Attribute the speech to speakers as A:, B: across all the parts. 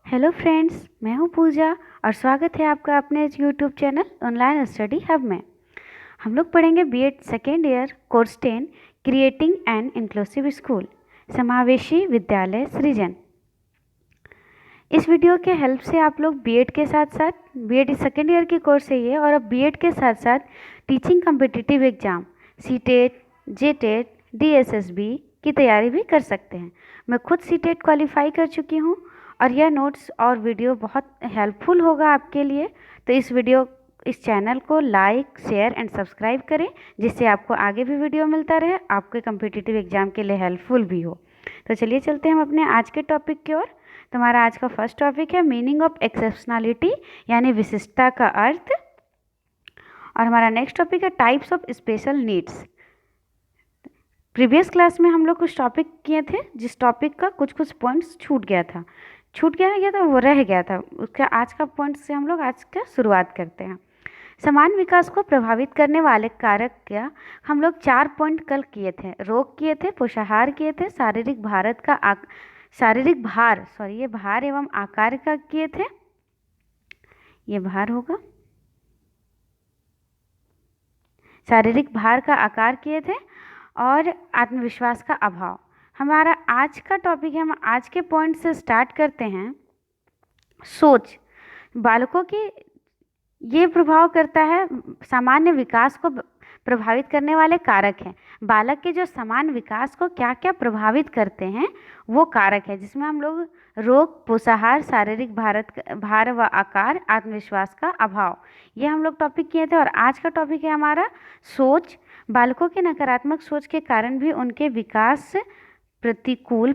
A: Hello friends, मैं हूं पूजा और स्वागत है आपका अपने इस YouTube channel online study hub में। हम लोग पढ़ेंगे BEd second year course 10 creating an inclusive school, समावेशी विद्यालय सृजन। इस वीडियो के हेल्प से आप लोग बीएड के साथ साथ बीएड सेकेंड ईयर की कोर्स है ये, और अब बीएड के साथ साथ teaching competitive exam CTET, JTET, DSSB की तैयारी भी कर सकते हैं। मैं खुद सीटेट क्वालिफाई कर चुकी हूँ और यह नोट्स और वीडियो बहुत हेल्पफुल होगा आपके लिए। तो इस चैनल को लाइक, शेयर एंड सब्सक्राइब करें, जिससे आपको आगे भी वीडियो मिलता रहे, आपके कम्पिटिटिव एग्जाम के लिए हेल्पफुल भी हो। तो चलिए चलते हैं हम अपने आज के टॉपिक की ओर। तो हमारा आज का फर्स्ट टॉपिक है मीनिंग ऑफ एक्सेप्शनलिटी, यानी विशिष्टता का अर्थ। और हमारा नेक्स्ट टॉपिक है types of special needs. Previous class में हम लोग कुछ टॉपिक किए थे, जिस टॉपिक का कुछ पॉइंट्स छूट गया था तो वो रह गया था। उसका आज का पॉइंट से हम लोग आज का शुरुआत करते हैं। समान विकास को प्रभावित करने वाले कारक क्या, हम लोग 4 पॉइंट कल किए थे। रोग किए थे, पोषाहार किए थे, ये भार एवं आकार का किए थे, ये भार होगा, शारीरिक भार का आकार किए थे, और आत्मविश्वास का अभाव। हमारा आज का टॉपिक है, हम आज के पॉइंट से स्टार्ट करते हैं। सोच, बालकों की ये प्रभाव करता है, सामान्य विकास को प्रभावित करने वाले कारक हैं। बालक के जो समान विकास को क्या क्या प्रभावित करते हैं वो कारक है, जिसमें हम लोग रोग, पोषाहार, शारीरिक भार व आकार, आत्मविश्वास का अभाव, ये हम लोग टॉपिक किए थे। और आज का टॉपिक है हमारा सोच। बालकों के नकारात्मक सोच के कारण भी उनके विकास प्रतिकूल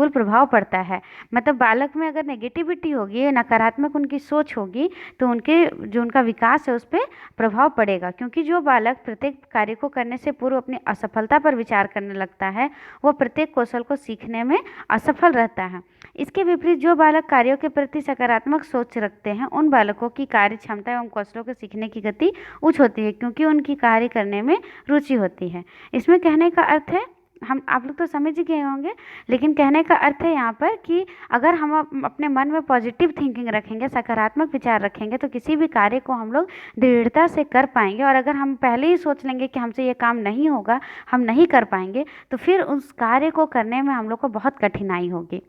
A: प्रभाव पड़ता है। मतलब बालक में अगर नेगेटिविटी होगी, नकारात्मक उनकी सोच होगी, तो उनका विकास है उस पर प्रभाव पड़ेगा। क्योंकि जो बालक प्रत्येक कार्य को करने से पूर्व अपनी असफलता पर विचार करने लगता है, वो प्रत्येक कौशल को सीखने में असफल रहता है। इसके विपरीत जो बालक कार्यों के प्रति सकारात्मक सोच रखते हैं, उन बालकों की कार्य क्षमता एवं कौशलों को सीखने की गति उच्च होती है, क्योंकि उनकी कार्य करने में रुचि होती है। इसमें कहने का अर्थ है, आप लोग तो समझ ही गए होंगे, लेकिन कहने का अर्थ है यहाँ पर कि अगर हम अपने मन में पॉजिटिव थिंकिंग रखेंगे, सकारात्मक विचार रखेंगे, तो किसी भी कार्य को हम लोग दृढ़ता से कर पाएंगे। और अगर हम पहले ही सोच लेंगे कि हमसे ये काम नहीं होगा, हम नहीं कर पाएंगे, तो फिर उस कार्य को करने में हम लोग को बहुत कठिनाई होगी।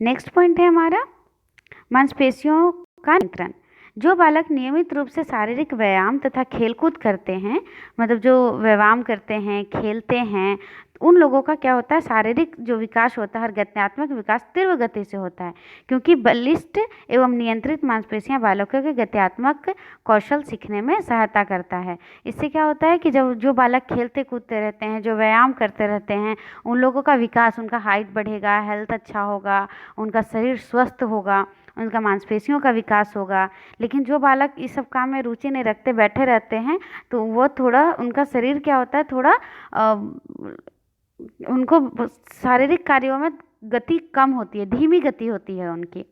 A: नेक्स्ट पॉइंट है हमारा मांसपेशियों का नियंत्रण। जो बालक नियमित रूप से शारीरिक व्यायाम तथा खेलकूद करते हैं, मतलब जो व्यायाम करते हैं, खेलते हैं, उन लोगों का क्या होता है, शारीरिक जो विकास होता है और गत्यात्मक विकास तीव्र गति से होता है। क्योंकि बलिष्ठ एवं नियंत्रित मांसपेशियां बालकों के गत्यात्मक कौशल सीखने में सहायता करता है। इससे क्या होता है कि जब जो बालक खेलते कूदते रहते हैं, जो व्यायाम करते रहते हैं, उन लोगों का विकास, उनका हाइट बढ़ेगा, हेल्थ अच्छा होगा, उनका शरीर स्वस्थ होगा, उनका मांसपेशियों का विकास होगा। लेकिन जो बालक इस सब काम में रुचि नहीं रखते, बैठे रहते हैं, तो वो थोड़ा, उनका शरीर क्या होता है, थोड़ा उनको शारीरिक कार्यों में गति कम होती है, धीमी गति होती है उनकी।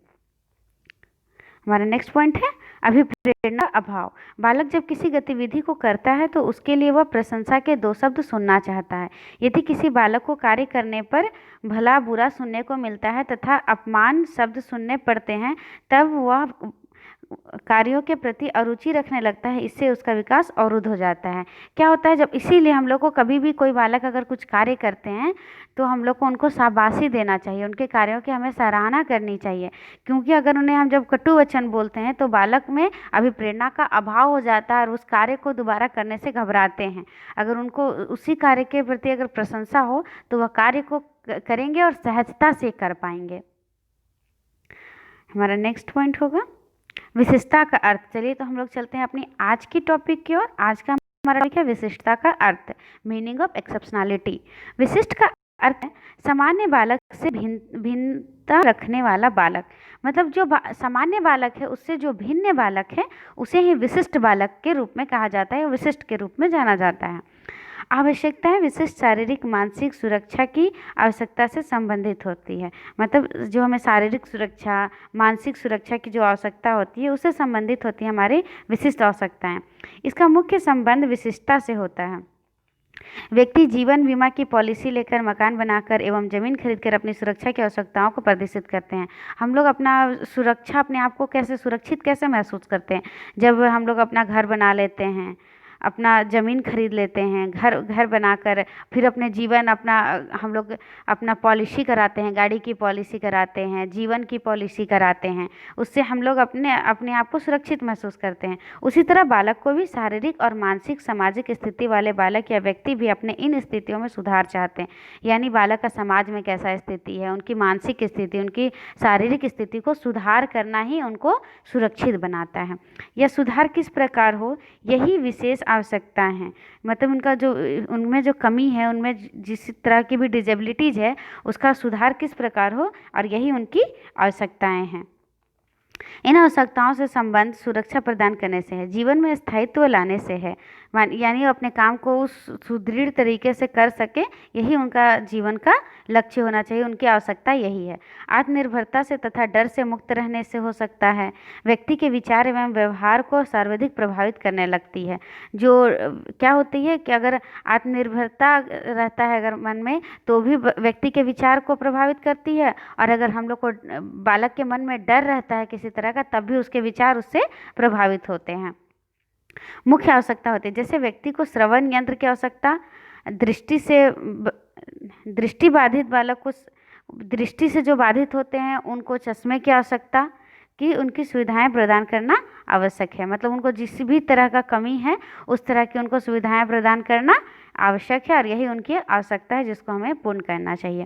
A: हमारा नेक्स्ट पॉइंट है अभिप्रेरणा अभाव। बालक जब किसी गतिविधि को करता है तो उसके लिए वह प्रशंसा के 2 शब्द सुनना चाहता है। यदि किसी बालक को कार्य करने पर भला बुरा सुनने को मिलता है तथा अपमान शब्द सुनने पड़ते हैं, तब वह कार्यों के प्रति अरुचि रखने लगता है। इससे उसका विकास अवरुद्ध हो जाता है। क्या होता है, जब इसीलिए हम लोग को कभी भी कोई बालक अगर कुछ कार्य करते हैं, तो हम लोग को उनको शाबाशी देना चाहिए, उनके कार्यों की हमें सराहना करनी चाहिए। क्योंकि अगर उन्हें हम जब कटु वचन बोलते हैं, तो बालक में अभिप्रेरणा का अभाव हो जाता है और उस कार्य को दोबारा करने से घबराते हैं। अगर उनको उसी कार्य के प्रति अगर प्रशंसा हो, तो वह कार्य को करेंगे और सहजता से कर पाएंगे। हमारा नेक्स्ट पॉइंट होगा विशिष्टता का अर्थ। चलिए तो हम लोग चलते हैं अपनी आज की टॉपिक की ओर। आज का हमारा टॉपिक है विशिष्टता का अर्थ, मीनिंग ऑफ एक्सेप्शनलिटी। विशिष्ट का अर्थ है सामान्य बालक से भिन्नता रखने वाला बालक। मतलब जो सामान्य बालक है, उससे जो भिन्न बालक है, उसे ही विशिष्ट बालक के रूप में कहा जाता है, विशिष्ट के रूप में जाना जाता है। आवश्यकताएं विशिष्ट शारीरिक मानसिक सुरक्षा की आवश्यकता से संबंधित होती है। मतलब जो हमें शारीरिक सुरक्षा, मानसिक सुरक्षा की जो आवश्यकता होती है, उससे संबंधित होती है हमारी विशिष्ट आवश्यकताएं। इसका मुख्य संबंध विशिष्टता से होता है। व्यक्ति जीवन बीमा की पॉलिसी लेकर, मकान बनाकर एवं ज़मीन खरीदकर अपनी सुरक्षा की आवश्यकताओं को प्रदर्शित करते हैं। हम लोग अपना सुरक्षा, अपने आप को कैसे सुरक्षित कैसे महसूस करते हैं? जब हम लोग अपना घर बना लेते हैं, अपना ज़मीन खरीद लेते हैं, घर घर बनाकर फिर अपने जीवन अपना हम लोग अपना पॉलिसी कराते हैं, गाड़ी की पॉलिसी कराते हैं, जीवन की पॉलिसी कराते हैं। उससे हम लोग अपने अपने आप को सुरक्षित महसूस करते हैं। उसी तरह बालक को भी शारीरिक और मानसिक सामाजिक स्थिति वाले बालक या व्यक्ति भी अपने इन स्थितियों में सुधार चाहते हैं। यानी बालक का समाज में कैसा स्थिति है, उनकी मानसिक स्थिति, उनकी शारीरिक स्थिति को सुधार करना ही उनको सुरक्षित बनाता है। यह सुधार किस प्रकार हो, यही विशेष आवश्यकताएं हैं। मतलब उनका जो उनमें जो कमी है, उनमें जिस तरह की भी डिजेबिलिटीज़ है, उसका सुधार किस प्रकार हो, और यही उनकी आवश्यकताएं हैं। इन आवश्यकताओं से संबंध सुरक्षा प्रदान करने से है, जीवन में स्थायित्व लाने से है। यानी अपने काम को उस सुदृढ़ तरीके से कर सके, यही उनका जीवन का लक्ष्य होना चाहिए, उनकी आवश्यकता यही है। आत्मनिर्भरता से तथा डर से मुक्त रहने से हो सकता है। व्यक्ति के विचार एवं व्यवहार को सर्वाधिक प्रभावित करने लगती है। जो क्या होती है कि अगर आत्मनिर्भरता रहता है अगर मन में, तो भी व्यक्ति के विचार को प्रभावित करती है, और अगर हम लोग को बालक के मन में डर रहता है किसी तरह का, तब भी उसके विचार उससे प्रभावित होते हैं। मुख्य आवश्यकता होती है, जैसे व्यक्ति को श्रवण यंत्र की आवश्यकता, दृष्टि बाधित बालक को दृष्टि से जो बाधित होते हैं उनको चश्मे की आवश्यकता, कि उनकी सुविधाएं प्रदान करना आवश्यक है। मतलब उनको जिस भी तरह का कमी है उस तरह की उनको सुविधाएं प्रदान करना आवश्यक है, और यही उनकी आवश्यकता है जिसको हमें पूर्ण करना चाहिए।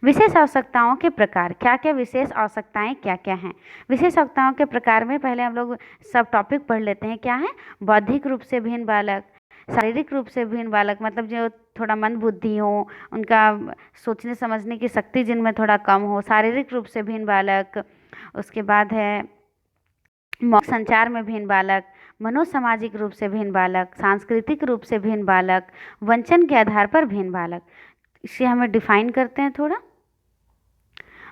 A: विशेष आवश्यकताओं के प्रकार, क्या क्या विशेष आवश्यकताएं क्या क्या हैं? विशेष आवश्यकताओं के प्रकार में पहले हम लोग सब टॉपिक पढ़ लेते हैं। क्या है? बौद्धिक रूप से भिन्न बालक, शारीरिक रूप से भिन्न बालक, मतलब जो थोड़ा मंद बुद्धि हो, उनका सोचने समझने की शक्ति जिनमें थोड़ा कम हो, शारीरिक रूप से भिन्न बालक। उसके बाद है मौखिक संचार में भिन्न बालक, मनोसामाजिक रूप से भिन्न बालक, सांस्कृतिक रूप से भिन्न बालक, वंचन के आधार पर भिन्न बालक। इसे हमें डिफाइन करते हैं थोड़ा।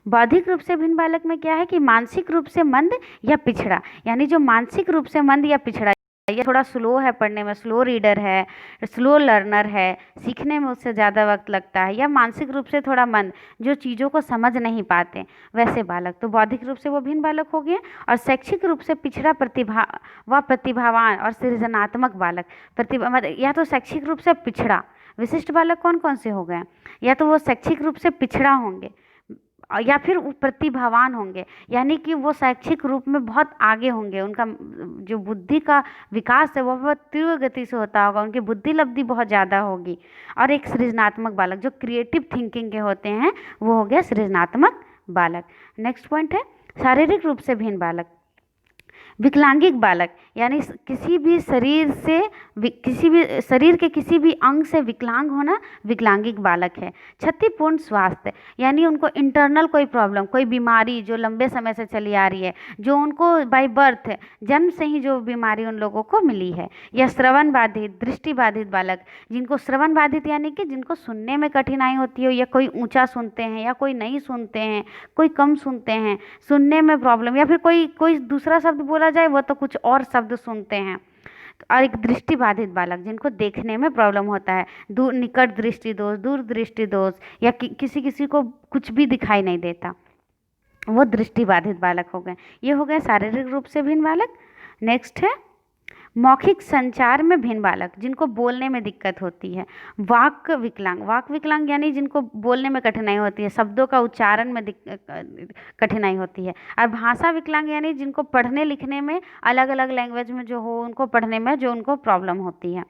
A: बौद्धिक रूप से भिन्न बालक में क्या है कि मानसिक रूप से मंद या पिछड़ा, यानी जो मानसिक रूप से मंद या पिछड़ा, ये थोड़ा स्लो है पढ़ने में, स्लो रीडर है, स्लो लर्नर है, सीखने में उससे ज़्यादा वक्त लगता है, या मानसिक रूप से थोड़ा मंद, जो चीज़ों को समझ नहीं पाते, वैसे बालक। तो बौद्धिक रूप से वो भिन्न बालक हो गए। और शैक्षिक रूप से पिछड़ा प्रतिभावान और सृजनात्मक बालक। मतलब या तो शैक्षिक रूप से पिछड़ा, विशिष्ट बालक कौन कौन से हो गए? या तो वो शैक्षिक रूप से पिछड़ा होंगे, या फिर प्रतिभावान होंगे, यानी कि वो शैक्षिक रूप में बहुत आगे होंगे, उनका जो बुद्धि का विकास है वो बहुत तीव्र गति से होता होगा, उनकी बुद्धि लब्धि बहुत ज़्यादा होगी। और एक सृजनात्मक बालक, जो क्रिएटिव थिंकिंग के होते हैं, वो हो गया सृजनात्मक बालक। नेक्स्ट पॉइंट है शारीरिक रूप से भिन्न बालक। विकलांगिक बालक, यानी किसी भी शरीर के किसी भी अंग से विकलांग होना विकलांगिक बालक है। क्षतिपूर्ण स्वास्थ्य, यानी उनको इंटरनल कोई प्रॉब्लम, कोई बीमारी जो लंबे समय से चली आ रही है, जो उनको बाय बर्थ, जन्म से ही जो बीमारी उन लोगों को मिली है। या श्रवण बाधित, दृष्टि बाधित बालक, जिनको श्रवण बाधित यानी कि जिनको सुनने में कठिनाई होती हो, या कोई ऊंचा सुनते हैं या कोई नहीं सुनते हैं, कोई कम सुनते हैं, सुनने में प्रॉब्लम, या फिर कोई दूसरा शब्द बोला जाए वो तो कुछ और शब्द सुनते हैं। और एक दृष्टि बाधित बालक, जिनको देखने में प्रॉब्लम होता है, निकट दृष्टि दोष, दूर दृष्टि दोष, या किसी को कुछ भी दिखाई नहीं देता, वो दृष्टि बाधित बालक हो गए। ये हो गए शारीरिक रूप से भिन्न बालक। नेक्स्ट है मौखिक संचार में भिन्न बालक, जिनको बोलने में दिक्कत होती है। वाक विकलांग यानी जिनको बोलने में कठिनाई होती है, शब्दों का उच्चारण में कठिनाई होती है। और भाषा विकलांग यानी जिनको पढ़ने लिखने में, अलग अलग लैंग्वेज में जो हो, उनको पढ़ने में जो उनको प्रॉब्लम होती है।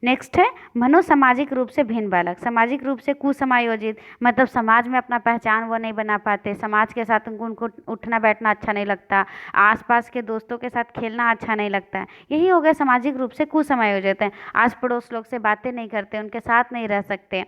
A: नेक्स्ट है मनोसामाजिक रूप से भिन्न बालक। सामाजिक रूप से कुसमायोजित, मतलब समाज में अपना पहचान वो नहीं बना पाते, समाज के साथ उनको उठना बैठना अच्छा नहीं लगता, आसपास के दोस्तों के साथ खेलना अच्छा नहीं लगता है, यही हो गया सामाजिक रूप से कुसमायोजित है। आस पड़ोस लोग से बातें नहीं करते, उनके साथ नहीं रह सकते।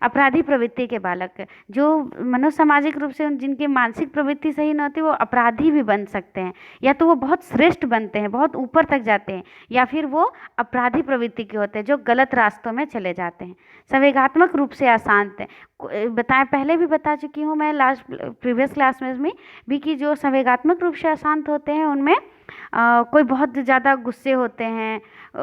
A: अपराधी प्रवृत्ति के बालक, जो मनोसामाजिक रूप से जिनकी मानसिक प्रवृत्ति सही न होती, वो अपराधी भी बन सकते हैं, या तो वो बहुत श्रेष्ठ बनते हैं, बहुत ऊपर तक जाते हैं, या फिर वो अपराधी प्रवृत्ति के होते हैं, जो गलत रास्तों में चले जाते हैं। संवेगात्मक रूप से अशांत, पहले भी बता चुकी हूँ मैं प्रीवियस क्लास में भी कि जो संवेगात्मक रूप से अशांत होते हैं उनमें कोई बहुत ज़्यादा गुस्से होते हैं,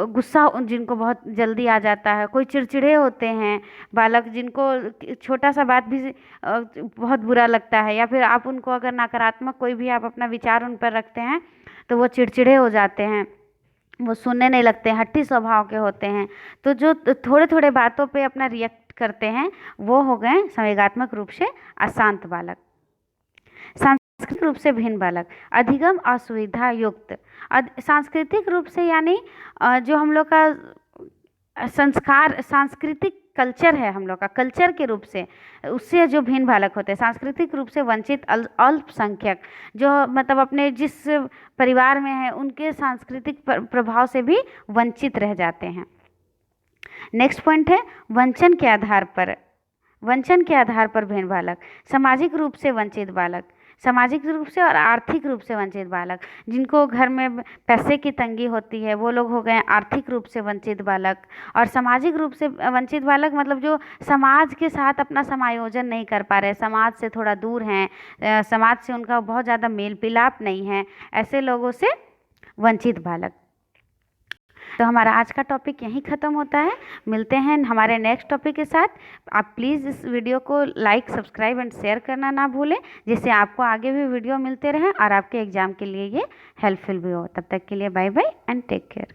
A: गुस्सा जिनको बहुत जल्दी आ जाता है, कोई चिड़चिड़े होते हैं बालक, जिनको छोटा सा बात भी बहुत बुरा लगता है, या फिर आप उनको अगर नकारात्मक कोई भी आप अपना विचार उन पर रखते हैं तो वो चिड़चिड़े हो जाते हैं, वो सुनने नहीं लगते हैं, हट्टी स्वभाव के होते हैं। तो जो थोड़े थोड़े बातों पे अपना रिएक्ट करते हैं वो हो गए संवेगात्मक रूप से अशांत बालक। सांस्कृतिक रूप से भिन्न बालक, अधिगम असुविधा युक्त। सांस्कृतिक रूप से यानी जो हम लोग का संस्कार, सांस्कृतिक कल्चर है, हम लोग का कल्चर के रूप से, उससे जो भिन्न बालक होते हैं। सांस्कृतिक रूप से वंचित अल्पसंख्यक, जो मतलब अपने जिस परिवार में है उनके सांस्कृतिक प्रभाव से भी वंचित रह जाते हैं। नेक्स्ट पॉइंट है वंचन के आधार पर, वंचन के आधार पर भिन्न बालक। सामाजिक रूप से वंचित बालक, सामाजिक रूप से और आर्थिक रूप से वंचित बालक, जिनको घर में पैसे की तंगी होती है वो लोग हो गए आर्थिक रूप से वंचित बालक। और सामाजिक रूप से वंचित बालक मतलब जो समाज के साथ अपना समायोजन नहीं कर पा रहे, समाज से थोड़ा दूर हैं, समाज से उनका बहुत ज़्यादा मेल मिलाप नहीं है, ऐसे लोगों से वंचित बालक। तो हमारा आज का टॉपिक यहीं ख़त्म होता है। मिलते हैं हमारे नेक्स्ट टॉपिक के साथ। आप प्लीज़ इस वीडियो को लाइक, सब्सक्राइब एंड शेयर करना ना भूलें, जिससे आपको आगे भी वीडियो मिलते रहें और आपके एग्ज़ाम के लिए ये हेल्पफुल भी हो। तब तक के लिए bye bye and take care.